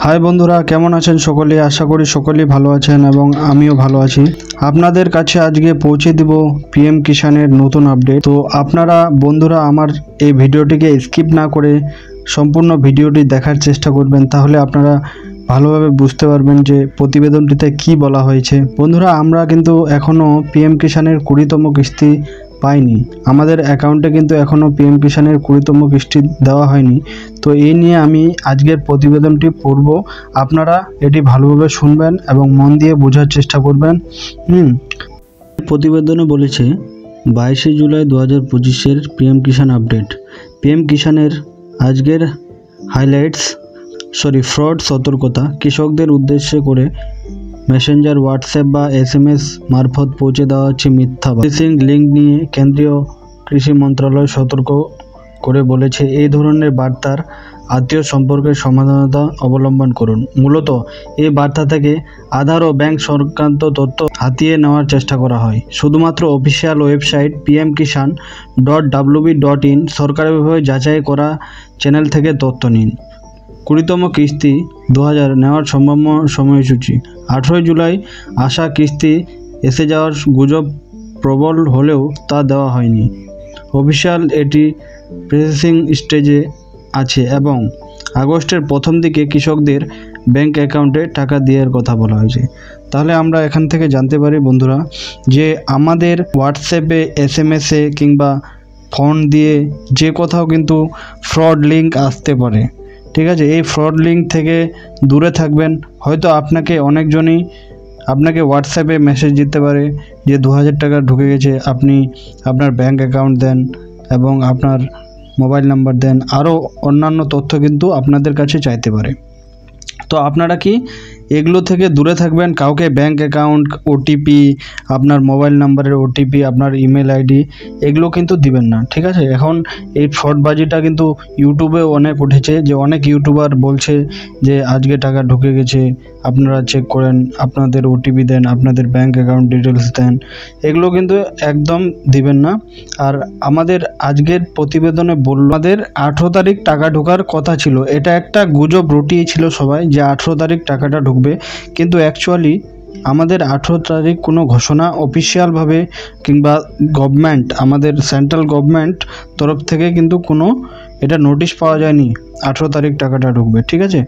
High বন্ধুরা, কেমন আছেন সকলে? আশা করি সকলেই ভালো আছেন এবং আমিও ভালো আছি। আপনাদের কাছে আজকে পৌঁছে দিব পিএম কিষানের নতুন আপডেট। তো আপনারা বন্ধুরা আমার এই ভিডিওটিকে স্কিপ না করে সম্পূর্ণ ভিডিওটি দেখার চেষ্টা করবেন, তাহলে আপনারা ভালোভাবে বুঝতে পারবেন যে প্রতিবেদনটিতে কি বলা হয়েছে। বন্ধুরা, আমরা কিন্তু এখনও পিএম কিষানের 20তম কিস্তি পাইনি। আমাদের অ্যাকাউন্টে কিন্তু এখনও পিএম কিষানের 20তম কিস্তি দেওয়া হয়নি। তো এই নিয়ে আমি আজকের প্রতিবেদনটি পড়ব। আপনারা এটি ভালোভাবে শুনবেন এবং মন দিয়ে বোঝার চেষ্টা করবেন। প্রতিবেদনে বলেছে 22শে জুলাই 2025-এর পিএম কিষান আপডেট। পিএম কিষানের আজকের হাইলাইটস ফ্রড সতর্কতা। কৃষকদের উদ্দেশ্যে করে মেসেঞ্জার, হোয়াটসঅ্যাপ বা SMS মারফত পৌঁছে দেওয়া হচ্ছে মিথ্যা ফিশিং লিঙ্ক নিয়ে কেন্দ্রীয় কৃষি মন্ত্রণালয় সতর্ক করে বলেছে, এই ধরনের বার্তার আত্মীয় সম্পর্কের সমাধানতা অবলম্বন করুন। মূলত এই বার্তা থেকে আধার ও ব্যাংক সংক্রান্ত তথ্য হাতিয়ে নেওয়ার চেষ্টা করা হয়। শুধুমাত্র অফিসিয়াল ওয়েবসাইট pmkishan.wb.in সরকারিভাবে যাচাই করা চ্যানেল থেকে তথ্য নিন। 20তম কিস্তি 2000 নেওয়ার সম্ভাব্য সময়সূচি। 18 জুলাই আশা কিস্তি এসে যাওয়ার গুজব প্রবল হলেও তা দেওয়া হয়নি। অফিসিয়াল এটি প্রসেসিং স্টেজে আছে এবং আগস্টের প্রথম দিকে কৃষকদের ব্যাংক অ্যাকাউন্টে টাকা দেওয়ার কথা বলা হয়েছে। তাহলে আমরা এখান থেকে জানতে পারি বন্ধুরা যে আমাদের হোয়াটসঅ্যাপে, SMS-এ কিংবা ফোন দিয়ে যে কোথাও কিন্তু ফ্রড লিঙ্ক আসতে পারে। ঠিক আছে, এই ফ্রড লিঙ্ক থেকে দূরে থাকবেন। হয়তো অনেকজনই আপনাকে হোয়াটসঅ্যাপে মেসেজ দিতে পারে যে 2000 টাকা ঢুকে গেছে, আপনি আপনার ব্যাংক অ্যাকাউন্ট দেন এবং আপনার মোবাইল নাম্বার দেন, আরও অন্যান্য তথ্য কিন্তু আপনাদের কাছে চাইতে পারে। তো আপনারা কি এগুলো থেকে দূরে থাকবেন। কাউকে ব্যাংক অ্যাকাউন্ট, OTP, আপনার মোবাইল নাম্বারের OTP, আপনার ইমেল ID এগুলো কিন্তু দিবেন না। ঠিক আছে, এখন এই ফ্রডবাজিটা কিন্তু ইউটিউবে অনেক উঠেছে, যে অনেক ইউটিউবার বলছে যে আজকে টাকা ঢুকে গেছে, আপনারা চেক করেন, আপনাদের OTP দেন, আপনাদের ব্যাংক অ্যাকাউন্ট ডিটেলস দেন। এগুলো কিন্তু একদম দিবেন না। আর আমাদের আজকের প্রতিবেদনে আমাদের 18 তারিখ টাকা ঢোকার কথা ছিল। এটা একটা গুজব রটিয়েছিল সবাই যে 18 তারিখ টাকাটা ঢুকবে, কিন্তু অ্যাকচুয়ালি আমাদের 18 তারিখ কোনো ঘোষণা অফিসিয়ালভাবে কিংবা গভর্নমেন্ট, আমাদের সেন্ট্রাল গভর্নমেন্ট তরফ থেকে কিন্তু কোনো এটা নোটিশ পাওয়া যায়নি 18 তারিখ টাকাটা ঢুকবে। ঠিক আছে,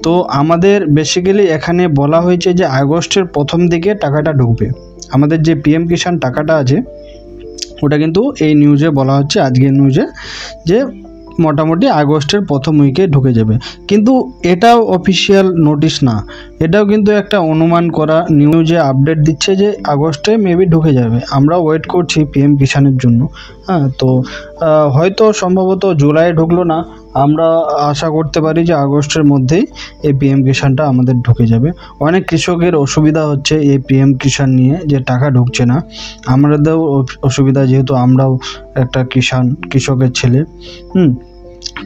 তো আমাদের বেসিক্যালি এখানে বলা হয়েছে যে আগস্টের প্রথম দিকে টাকাটা ঢুকবে। আমাদের যে পিএম কিষাণ টাকাটা আছে ওটা কিন্তু এই নিউজে বলা হচ্ছে, আজকের নিউজে, যে মোটামুটি আগস্টের প্রথম উইকে ঢুকে যাবে। কিন্তু এটাও অফিসিয়াল নোটিশ না, এটাও কিন্তু একটা অনুমান করা। নিউজে আপডেট দিচ্ছে যে আগস্টে মেবি ঢুকে যাবে। আমরা ওয়েট করছি পিএম কিষানের জন্য। তো হয়তো সম্ভবত জুলাই ঢুকলো না, আমরা আশা করতে পারি যে আগস্টের মধ্যেই এই পিএম কিষানটা আমাদের ঢুকে যাবে। অনেক কৃষকের অসুবিধা হচ্ছে এই পিএম কিষান নিয়ে, যে টাকা ঢুকছে না। আমাদেরও অসুবিধা, যেহেতু আমরাও একটা কৃষকের ছেলে।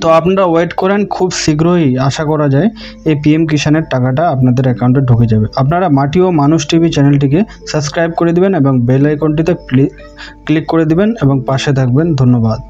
তো আপনারা ওয়েট করেন, খুব শীঘ্রই আশা করা যায় এই পিএম কিষানের টাকাটা আপনাদের অ্যাকাউন্টে ঢুকে যাবে। আপনারা মাটি ও মানুষ টিভি চ্যানেলটিকে সাবস্ক্রাইব করে দিবেন এবং বেল আইকনটিতে ক্লিক করে দিবেন এবং পাশে থাকবেন। ধন্যবাদ।